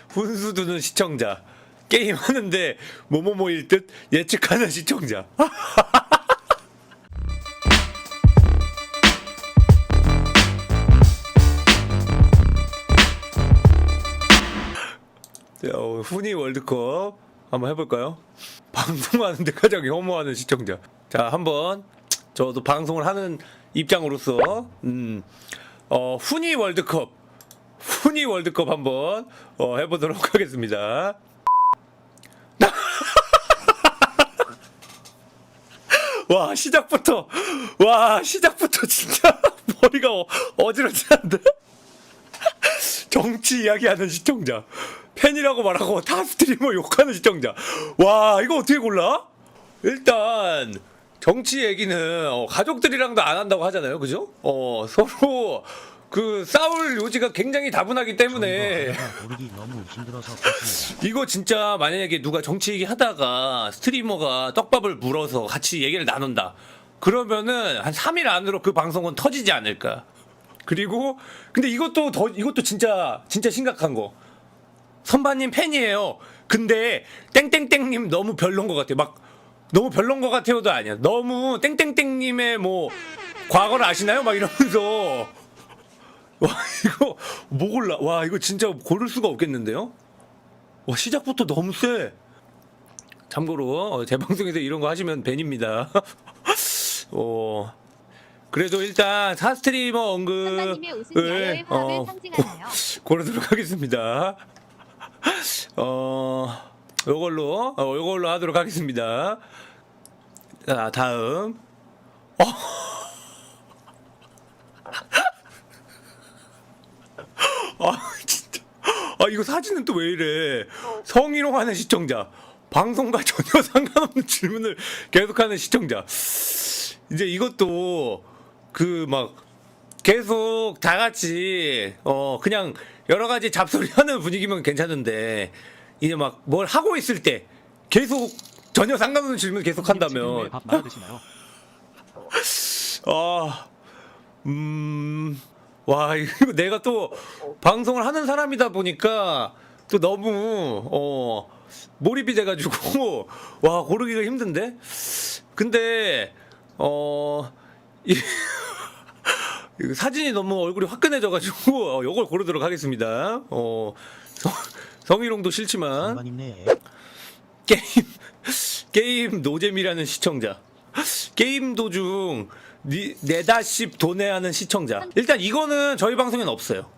훈수 두는 시청자, 게임 하는데 뭐뭐뭐일 듯 예측하는 시청자. 자, 훈이 월드컵 한번 해볼까요? 방송하는데 가장 혐오하는 시청자. 자, 한번 저도 방송을 하는 입장으로서 훈이 월드컵 한번 해보도록 하겠습니다. 와, 시작부터 진짜 머리가 어지러지는데. 정치 이야기하는 시청자, 팬이라고 말하고 타 스트리머 욕하는 시청자. 와, 이거 어떻게 골라? 일단 정치 얘기는 가족들이랑도 안 한다고 하잖아요, 그죠? 서로 그 싸울 요지가 굉장히 다분하기 때문에 너무 힘들어서 이거 진짜 만약에 누가 정치 얘기 하다가 스트리머가 떡밥을 물어서 같이 얘기를 나눈다, 그러면은 한 3일 안으로 그 방송은 터지지 않을까. 그리고 근데 이것도 진짜 심각한 거. 선반님 팬이에요. 근데 땡땡땡님 너무 별론 것 같아요. 막 너무 별론 것 같아요도 아니야. 너무 땡땡땡님의 뭐 과거를 아시나요? 막 이러면서 와, 이거 뭐 골라? 와, 이거 진짜 고를 수가 없겠는데요? 와, 시작부터 너무 세. 참고로 제 방송에서 이런 거 하시면 밴입니다. 그래도 일단 사스트리머 언급을 고르도록 하겠습니다. 요걸로 하도록 하겠습니다. 자, 다음. 진짜. 이거 사진은 또 왜 이래? 성희롱하는 시청자, 방송과 전혀 상관없는 질문을 계속하는 시청자. 이제 이것도 그 막 계속 다 같이 그냥 여러 가지 잡소리 하는 분위기면 괜찮은데, 이제 막 뭘 하고 있을 때 계속 전혀 상관없는 질문 계속 한다면 밥 말아 드시나요? 와, 이거 내가 또 방송을 하는 사람이다 보니까 또 너무 몰입이 돼가지고 와, 고르기가 힘든데. 근데 사진이 너무 얼굴이 화끈해져가지고 이걸 고르도록 하겠습니다. 성희롱도 싫지만 게임 노잼이라는 시청자, 게임 도중 네다십 도내하는 시청자. 일단 이거는 저희 방송에는 없어요.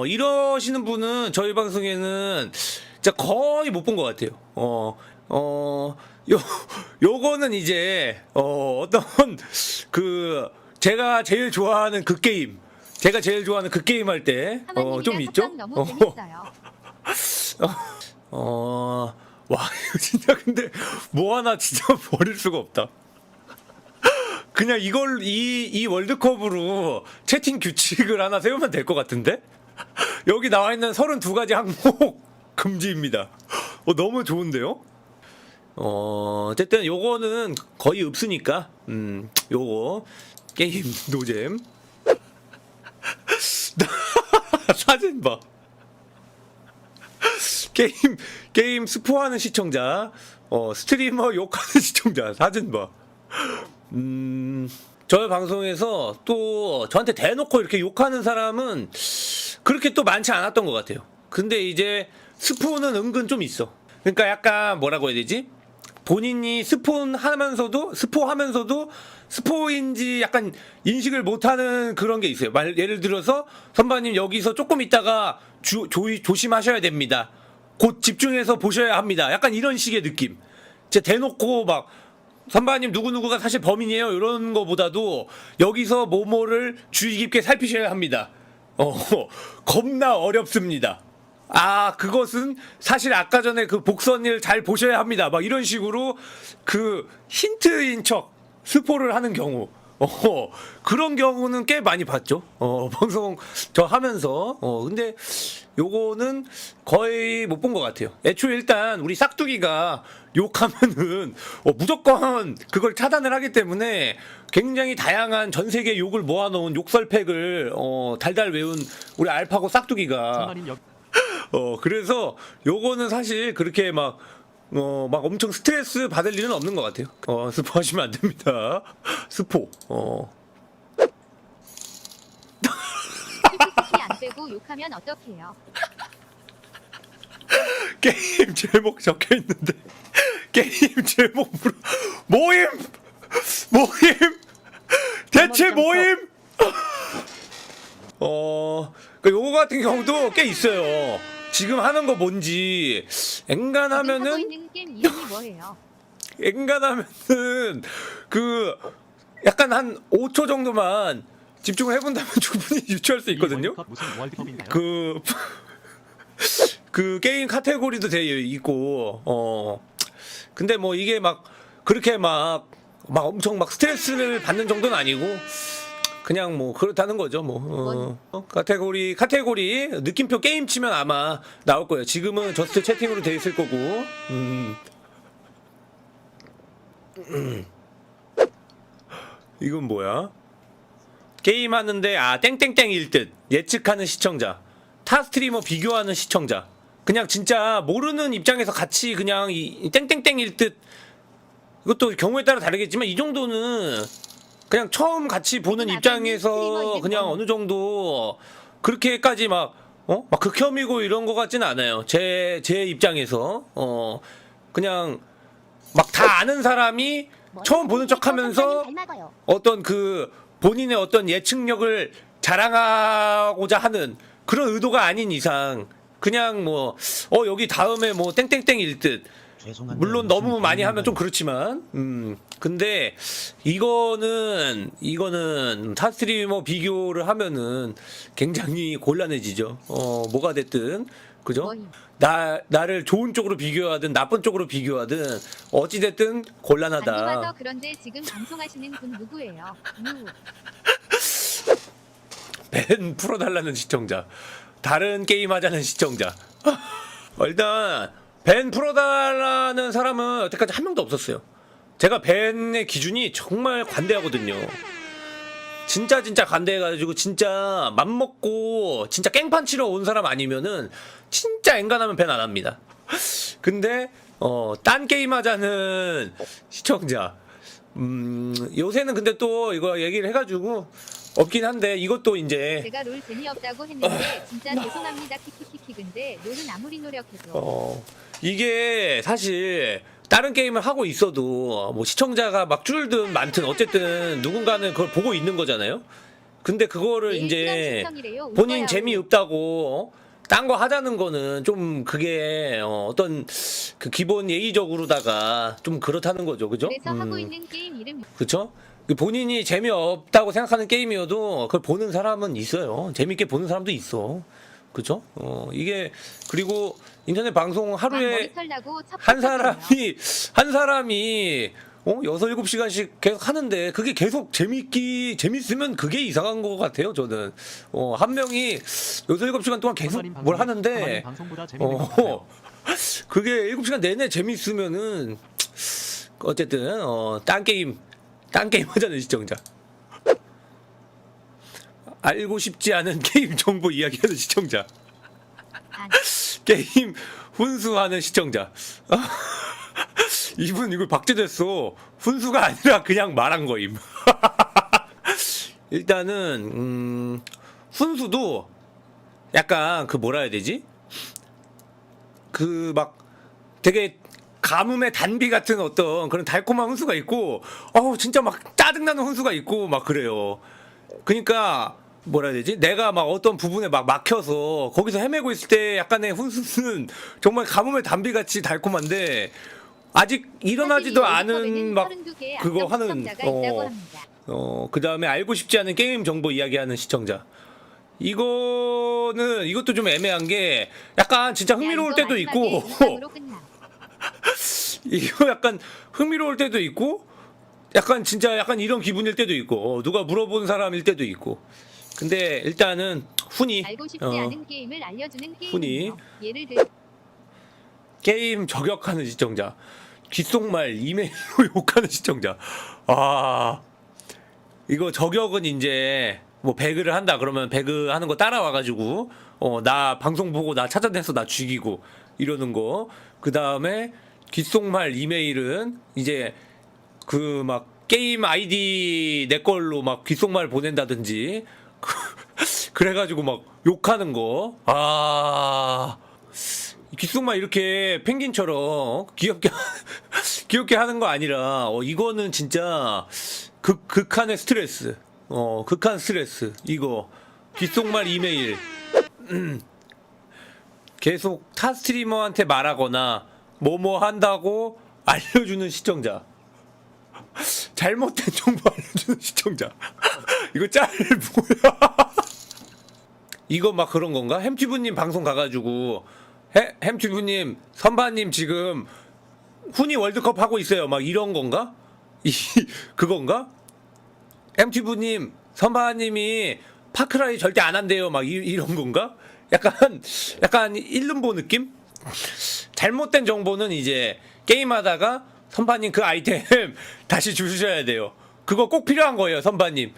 이러시는 분은 저희 방송에는 진짜 거의 못 본 것 같아요. 요거는 이제 어떤 그 제가 제일 좋아하는 그 게임 할 때 좀 있죠. 너무 재밌어요. 와, 이거 진짜 근데 뭐 하나 진짜 버릴 수가 없다. 그냥 이걸 이 월드컵으로 채팅 규칙을 하나 세우면 될 것 같은데. 여기 나와 있는 32가지 항목 금지입니다. 너무 좋은데요? 어쨌든 요거는 거의 없으니까 요거 게임 노잼. 사진 봐. 게임 스포하는 시청자, 스트리머 욕하는 시청자 사진 봐. 저희 방송에서 또 저한테 대놓고 이렇게 욕하는 사람은 그렇게 또 많지 않았던 것 같아요. 근데 이제 스포는 은근 좀 있어. 그러니까 약간 뭐라고 해야 되지? 본인이 스포하면서도 스포인지 약간 인식을 못하는 그런 게 있어요. 예를 들어서 선배님 여기서 조금 있다가 조심하셔야 됩니다. 곧 집중해서 보셔야 합니다. 약간 이런 식의 느낌. 대놓고 막 선배님 누구누구가 사실 범인이에요 이런 거보다도 여기서 뭐뭐를 주의 깊게 살피셔야 합니다. 겁나 어렵습니다. 그것은 사실 아까 전에 그 복선일 잘 보셔야 합니다. 막 이런 식으로 그 힌트인 척 스포를 하는 경우, 그런 경우는 꽤 많이 봤죠. 방송 저 하면서. 근데 요거는 거의 못 본 것 같아요. 애초에 일단 우리 싹두기가 욕하면은 무조건 그걸 차단을 하기 때문에 굉장히 다양한 전 세계 욕을 모아놓은 욕설팩을 달달 외운 우리 알파고 싹두기가 그래서 요거는 사실 그렇게 막 엄청 스트레스 받을 일은 없는 것 같아요. 스포하시면 안 됩니다. 스포. 솔직히 안 빼고 욕하면 어떡해요? 게임 제목 적혀 있는데 게임 제목 모임 대체 모임. 요거 같은 경우도 꽤 있어요. 지금 하는 거 뭔지 하고 엔간하면은 있는 게임 이름이 뭐예요? 엔간하면은 그 약간 한 5초 정도만 집중을 해본다면 충분히 유추할 수 있거든요. 월드컵 무슨 월드컵인가요? 그 게임 카테고리도 되어 있고 근데 뭐 이게 막 그렇게 막 엄청 막 스트레스를 받는 정도는 아니고 그냥 뭐 그렇다는 거죠. 뭐 카테고리 느낌표 게임 치면 아마 나올 거예요. 지금은 저스트 채팅으로 되어 있을 거고. 이건 뭐야? 게임 하는데 땡땡땡일 듯 예측하는 시청자, 타 스트리머 비교하는 시청자. 그냥 진짜 모르는 입장에서 같이 그냥 이 땡땡땡일 듯. 이것도 경우에 따라 다르겠지만 이 정도는 그냥 처음 같이 보는 입장에서 그냥 어느 정도 그렇게까지 막 극혐이고 이런 거 같진 않아요. 제 입장에서 그냥 막 다 아는 사람이 처음 보는 척하면서 어떤 그 본인의 어떤 예측력을 자랑하고자 하는 그런 의도가 아닌 이상 그냥 뭐 여기 다음에 뭐 땡땡땡일 듯. 물론 너무 많이 하면 좀 그렇지만 근데 이거는 타스트리머 비교를 하면은 굉장히 곤란해지죠. 뭐가 됐든 그죠? 나를 좋은 쪽으로 비교하든 나쁜 쪽으로 비교하든 어찌 됐든 안 곤란하다. 좋아서 그런데 지금 방송하시는 분 누구예요? 밴 풀어달라는 시청자, 다른 게임 하자는 시청자. 일단 밴 풀어달라는 사람은 여태까지 한 명도 없었어요. 제가 밴의 기준이 정말 관대하거든요. 진짜 관대해가지고 진짜 맘먹고 진짜 깽판 치러 온 사람 아니면은 진짜 엔간하면 밴 안 합니다. 근데 딴 게임 하자는 시청자, 요새는 근데 또 이거 얘기를 해가지고 없긴 한데 이것도 이제 제가 롤 재미없다고 했는데 진짜 죄송합니다. 키키키키. 근데 롤은 아무리 노력해도 이게 사실 다른 게임을 하고 있어도 뭐 시청자가 막 줄든 많든 어쨌든 누군가는 그걸 보고 있는 거잖아요. 근데 그거를 이제 본인 재미없다고 딴 거 하자는 거는 좀 그게 어떤 그 기본 예의적으로다가 좀 그렇다는 거죠. 그죠? 그래서 하고 있는 게임 이름 그쵸? 본인이 재미없다고 생각하는 게임이어도 그걸 보는 사람은 있어요. 재밌게 보는 사람도 있어. 그죠? 이게 그리고 인터넷 방송 하루에 한 사람이 6-7시간씩 계속 하는데 그게 계속 재밌으면 그게 이상한 것 같아요. 저는 한 명이 6-7시간 동안 계속 뭘 하는데 그게 7시간 내내 재밌으면은 어쨌든 딴 게임 하자는 시청자, 알고 싶지 않은 게임 정보 이야기하는 시청자, 게임 훈수하는 시청자. 이분 이걸 박제됐어. 훈수가 아니라 그냥 말한 거임. 일단은 훈수도 약간 그 뭐라 해야 되지? 그 막 되게 가뭄의 단비 같은 어떤 그런 달콤한 훈수가 있고 진짜 막 짜증나는 훈수가 있고 막 그래요. 그러니까 뭐라 해야 되지? 내가 막 어떤 부분에 막 막혀서 거기서 헤매고 있을 때 약간의 훈수는 정말 가뭄의 단비 같이 달콤한데 아직 일어나지도 않은 막 그거 하는 그 다음에 알고 싶지 않은 게임 정보 이야기하는 시청자. 이것도 좀 애매한 게 약간 진짜 흥미로울 때도 있고 이거 약간 흥미로울 때도 있고 약간 진짜 약간 이런 기분일 때도 있고 누가 물어본 사람일 때도 있고. 근데 일단은 훈이 알고 싶지 않은 게임을 알려주는 훈이 게임이요. 예를 들어 게임 저격하는 시청자, 귓속말 이메일로 욕하는 시청자. 이거 저격은 이제 뭐 배그를 한다 그러면 배그 하는 거 따라와가지고 나 방송 보고 나 찾아내서 나 죽이고 이러는 거. 그 다음에 귓속말 이메일은 이제 그 막 게임 아이디 내 걸로 막 귓속말 보낸다든지 그래가지고 막 욕하는 거. 귓속말 이렇게 펭귄처럼 귀엽게 귀엽게 하는 거 아니라 이거는 진짜 극한의 스트레스. 극한 스트레스. 이거 귓속말 이메일. 계속 타 스트리머한테 말하거나 뭐뭐 한다고 알려주는 시청자. 잘못된 정보 알려주는 시청자. 이거 짤 뭐야? 이거 막 그런 건가? 햄튜브님 방송 가가지고 햄튜브님 선바님 지금 훈이 월드컵 하고 있어요. 막 이런 건가? 그건가? 햄튜브님 선바님이 파크라이 절대 안 한대요. 막 이런 건가? 약간 일름보 느낌? 잘못된 정보는 이제 게임하다가 선바님 그 아이템 다시 주셔야 돼요. 그거 꼭 필요한 거예요, 선바님.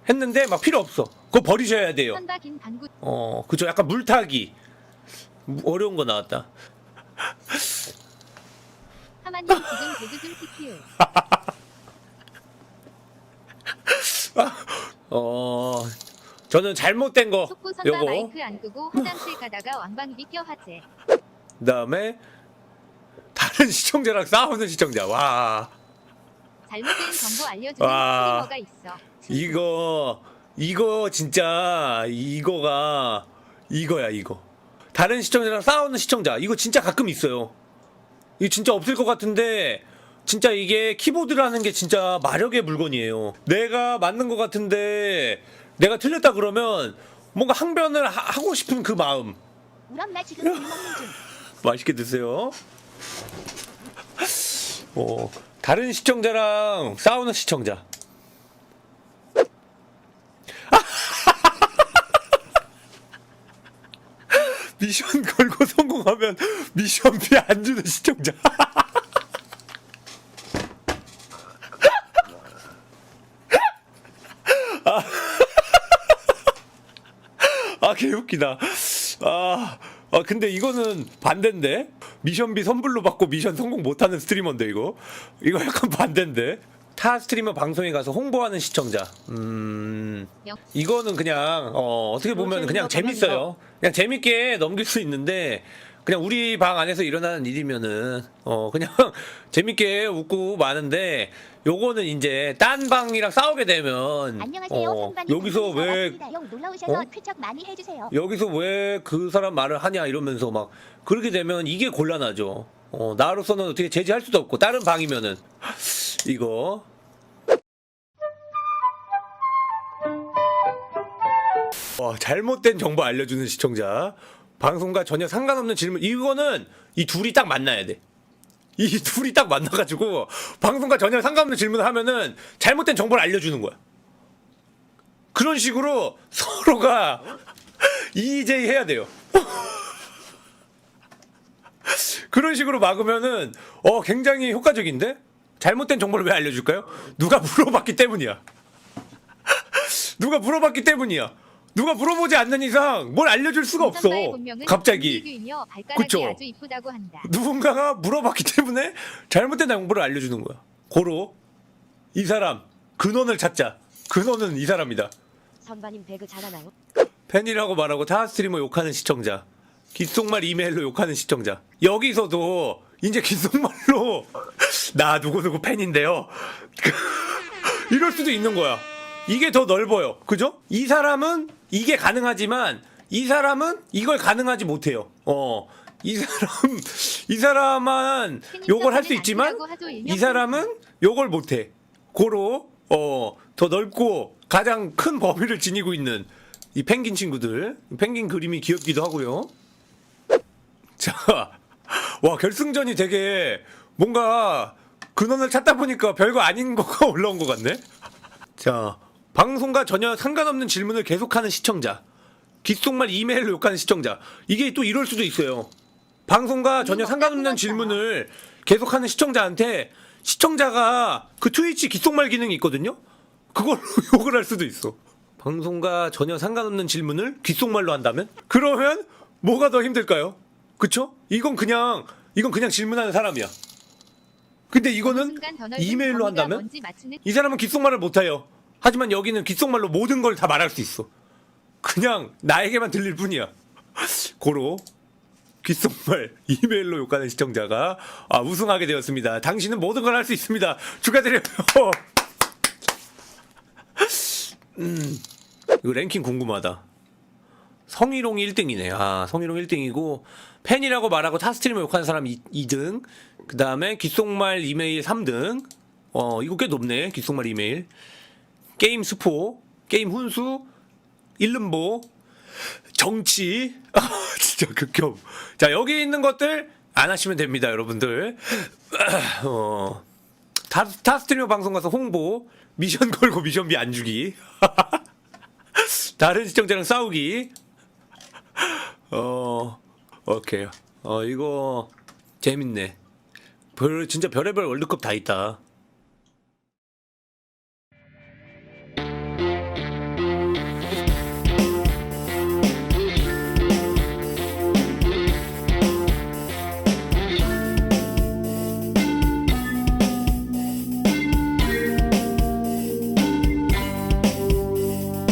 했는데 막 필요 없어. 그거 버리셔야 돼요. 선박인 반구 그죠. 약간 물타기. 어려운 거 나왔다. 하마님 지금 배그 좀 키키우. 저는 잘못된 거 속보 선바 요거. 마이크 안 끄고 화장실 가다가 왕방비 껴 화제. 그다음에 다른 시청자랑 싸우는 시청자. 와. 잘못된 정보 알려주는 와. 스트리머가 있어. 이거 진짜 이거야 이거. 다른 시청자랑 싸우는 시청자. 이거 진짜 가끔 있어요. 이거 진짜 없을 것 같은데 진짜 이게 키보드라는 게 진짜 마력의 물건이에요. 내가 맞는 것 같은데 내가 틀렸다 그러면 뭔가 항변을 하고 싶은 그 마음. 우리 엄마 지금 물 먹는 중. 맛있게 드세요. 다른 시청자랑 싸우는 시청자. 미션 걸고 성공하면 미션비 안 주는 시청자. 개웃기다. 근데 이거는 반대인데? 미션비 선불로 받고 미션 성공 못하는 스트리머인데 이거 약간 반대인데? 타 스트리머 방송에 가서 홍보하는 시청자. 이거는 그냥 어떻게 보면 그냥 재밌어요. 그냥 재밌게 넘길 수 있는데 그냥 우리 방 안에서 일어나는 일이면은 그냥 재밌게 웃고 마는데 요거는 이제 딴 방이랑 싸우게 되면 안녕하세요. 선반님 여기서 왜 놀러 오셔서 쾌척 많이 해주세요. 여기서 왜 그 사람 말을 하냐 이러면서 막 그렇게 되면 이게 곤란하죠. 나로서는 어떻게 제지할 수도 없고 다른 방이면은 이거 잘못된 정보 알려주는 시청자. 방송과 전혀 상관없는 질문. 이거는 이 둘이 딱 만나야 돼. 이 둘이 딱 만나가지고 방송과 전혀 상관없는 질문을 하면은 잘못된 정보를 알려주는 거야. 그런 식으로 서로가 EJ 해야 돼요. 그런 식으로 막으면은 굉장히 효과적인데? 잘못된 정보를 왜 알려줄까요? 누가 물어봤기 때문이야. 누가 물어봤기 때문이야. 누가 물어보지 않는 이상 뭘 알려줄 수가 없어. 갑자기. 그쵸? 아주 이쁘다고 한다. 누군가가 물어봤기 때문에 잘못된 정보를 알려주는 거야. 고로 이 사람 근원을 찾자. 근원은 이 사람이다. 선반님 배그 잘하나요? 팬이라고 말하고 타 스트리머 욕하는 시청자. 귓속말 이메일로 욕하는 시청자. 여기서도 이제 귓속말로 나 누구누구 팬인데요. 이럴 수도 있는 거야. 이게 더 넓어요. 그죠? 이 사람은 이게 가능하지만 이 사람은 이걸 가능하지 못해요. 이 사람은 요걸 할 수 있지만 이 사람은 요걸 못해. 고로 더 넓고 가장 큰 범위를 지니고 있는 이 펭귄 친구들. 펭귄 그림이 귀엽기도 하고요. 자, 와 결승전이 되게 뭔가 근원을 찾다 보니까 별거 아닌 거가 올라온 것 같네. 자, 방송과 전혀 상관없는 질문을 계속하는 시청자. 귓속말 이메일로 욕하는 시청자. 이게 또 이럴 수도 있어요. 방송과 전혀 상관없는 질문을 계속하는 시청자한테 시청자가 그 트위치 귓속말 기능이 있거든요. 그걸로 욕을 할 수도 있어. 방송과 전혀 상관없는 질문을 귓속말로 한다면? 그러면 뭐가 더 힘들까요? 그쵸? 이건 그냥 질문하는 사람이야. 근데 이거는 순간 더 넓은 이메일로 범위가 한다면? 뭔지 맞추는 이 사람은 귓속말을 못해요. 하지만 여기는 귓속말로 모든 걸 다 말할 수 있어. 그냥 나에게만 들릴 뿐이야. 고로 귓속말 이메일로 욕하는 시청자가 우승하게 되었습니다. 당신은 모든 걸 할 수 있습니다. 축하드려요. 이거 랭킹 궁금하다. 성희롱이 1등이네. 성희롱 1등이고 팬이라고 말하고 타스트리머 욕하는 사람 2등. 그 다음에 귓속말 이메일 3등. 이거 꽤 높네. 귓속말 이메일. 게임 스포, 게임 훈수, 일름보, 정치. 진짜 극혐. 자, 여기 있는 것들 안 하시면 됩니다, 여러분들. 타스트리머 방송 가서 홍보, 미션 걸고 미션비 안 주기. 다른 시청자랑 싸우기. 오케이. 이거 재밌네. 진짜 별의별 월드컵 다 있다.